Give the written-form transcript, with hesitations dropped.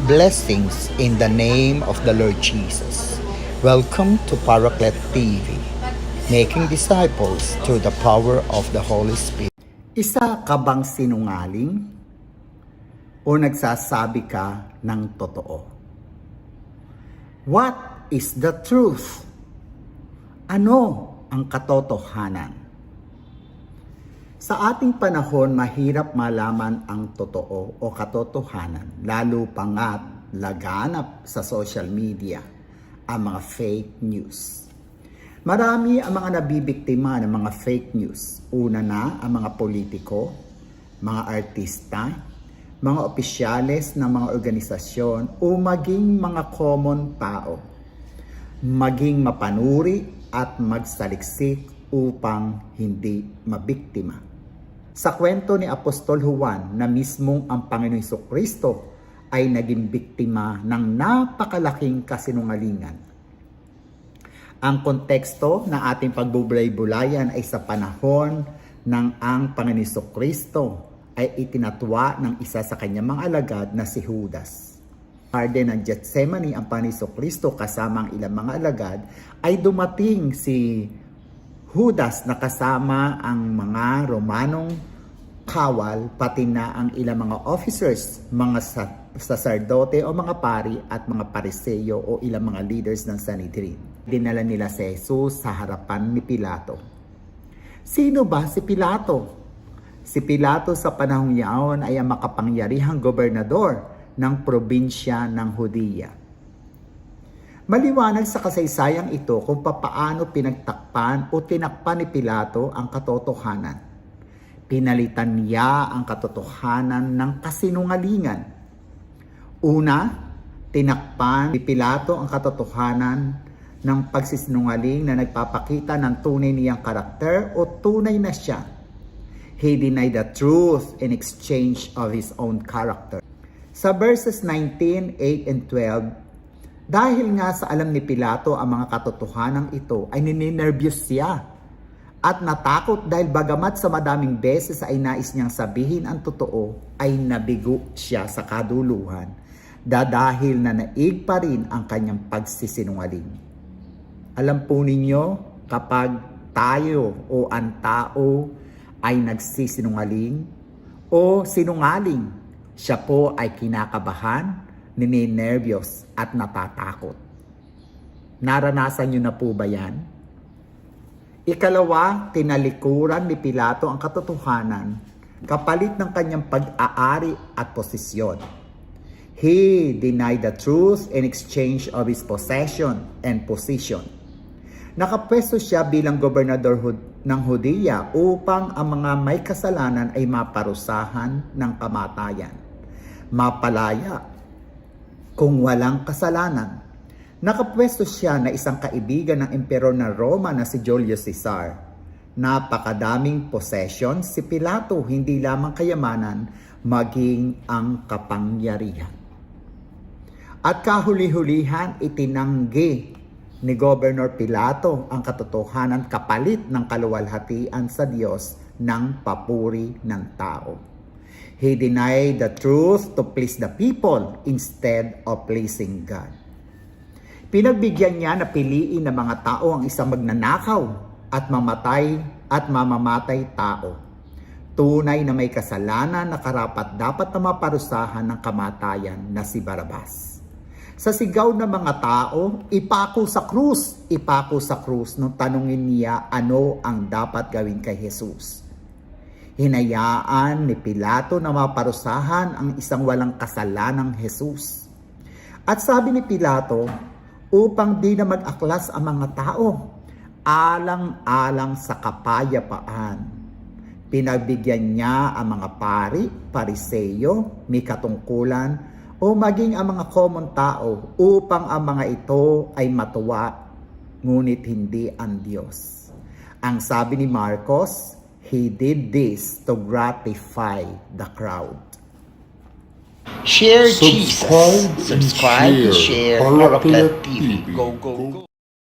Blessings in the name of the Lord Jesus. Welcome to Paraclet TV, making disciples through the power of the Holy Spirit. Isa ka bang sinungaling o nagsasabi ka ng totoo? What is the truth? Ano ang katotohanan? Sa ating panahon, mahirap malaman ang totoo o katotohanan, lalo pa nga't laganap sa social media ang mga fake news. Marami ang mga nabibiktima ng mga fake news. Una na ang mga politiko, mga artista, mga opisyales ng mga organisasyon o maging mga common tao. Maging mapanuri at magsaliksik upang hindi mabiktima. Sa kwento ni Apostol Juan na mismong ang Panginoong Jesucristo ay naging biktima ng napakalaking kasinungalingan. Ang konteksto na ating pagbubulay-bulayan ay sa panahon ng ang Panginoong Jesucristo ay itinatwa ng isa sa kanyang mga alagad na si Judas. Garden ng Gethsemane ang Panginoong Jesucristo kasama ang ilang mga alagad ay dumating si Judas na kasama ang mga Romanong kawal, pati na ang ilang mga officers, mga saserdote o mga pari at mga pariseyo o ilang mga leaders ng Sanhedrin. Dinala nila si Jesus sa harapan ni Pilato. Sino ba si Pilato? Si Pilato sa panahong yaon ay ang makapangyarihang gobernador ng probinsya ng Judea. Maliwanag sa kasaysayang ito kung papaano pinagtakpan o tinakpan ni Pilato ang katotohanan. Pinalitan niya ang katotohanan ng kasinungalingan. Una, tinakpan ni Pilato ang katotohanan ng pagsisinungaling na nagpapakita ng tunay niyang karakter o tunay na siya. He denied the truth in exchange of his own character. Sa verses 19, 8, and 12, dahil nga sa alam ni Pilato ang mga katotohanan ito ay ninenervyos siya at natakot dahil bagamat sa madaming beses ay nais niyang sabihin ang totoo ay nabigo siya sa kaduluhan dahil na naig pa rin ang kanyang pagsisinungaling. Alam po ninyo, kapag tayo o ang tao ay nagsisinungaling o sinungaling, siya po ay kinakabahan, ninenervyos at natatakot. Naranasan niyo na po ba yan? Ikalawa, tinalikuran ni Pilato ang katotohanan kapalit ng kanyang pag-aari at posisyon. He denied the truth in exchange of his possession and position. Nakapwesto siya bilang gobernador ng Judea upang ang mga may kasalanan ay maparusahan ng kamatayan, mapalaya kung walang kasalanan. Nakapwesto siya na isang kaibigan ng emperor ng Roma na si Julius Caesar. Napakadaming possession si Pilato, hindi lamang kayamanan, maging ang kapangyarihan. At kahuli-hulihan, itinanggi ni Governor Pilato ang katotohanan kapalit ng kaluwalhatian sa Diyos ng papuri ng tao. He denied the truth to please the people instead of pleasing God. Pinagbigyan niya na piliin ng mga tao ang isang magnanakaw at mamamatay tao. Tunay na may kasalanan na karapat-dapat na maparusahan ng kamatayan na si Barrabas. Sa sigaw ng mga tao, ipako sa krus, nung tanungin niya ano ang dapat gawin kay Jesus. Hinayaan ni Pilato na maparusahan ang isang walang kasalanang Jesus. At sabi ni Pilato, upang di na mag-aklas ang mga tao, alang-alang sa kapayapaan. Pinagbigyan niya ang mga pari, pariseyo, may katungkulan, o maging ang mga common tao upang ang mga ito ay matuwa, ngunit hindi ang Diyos. Ang sabi ni Marcos, he did this to gratify the crowd. Share Jesus. Subscribe, share Paraclet Paraclet TV. TV. Go, go, go.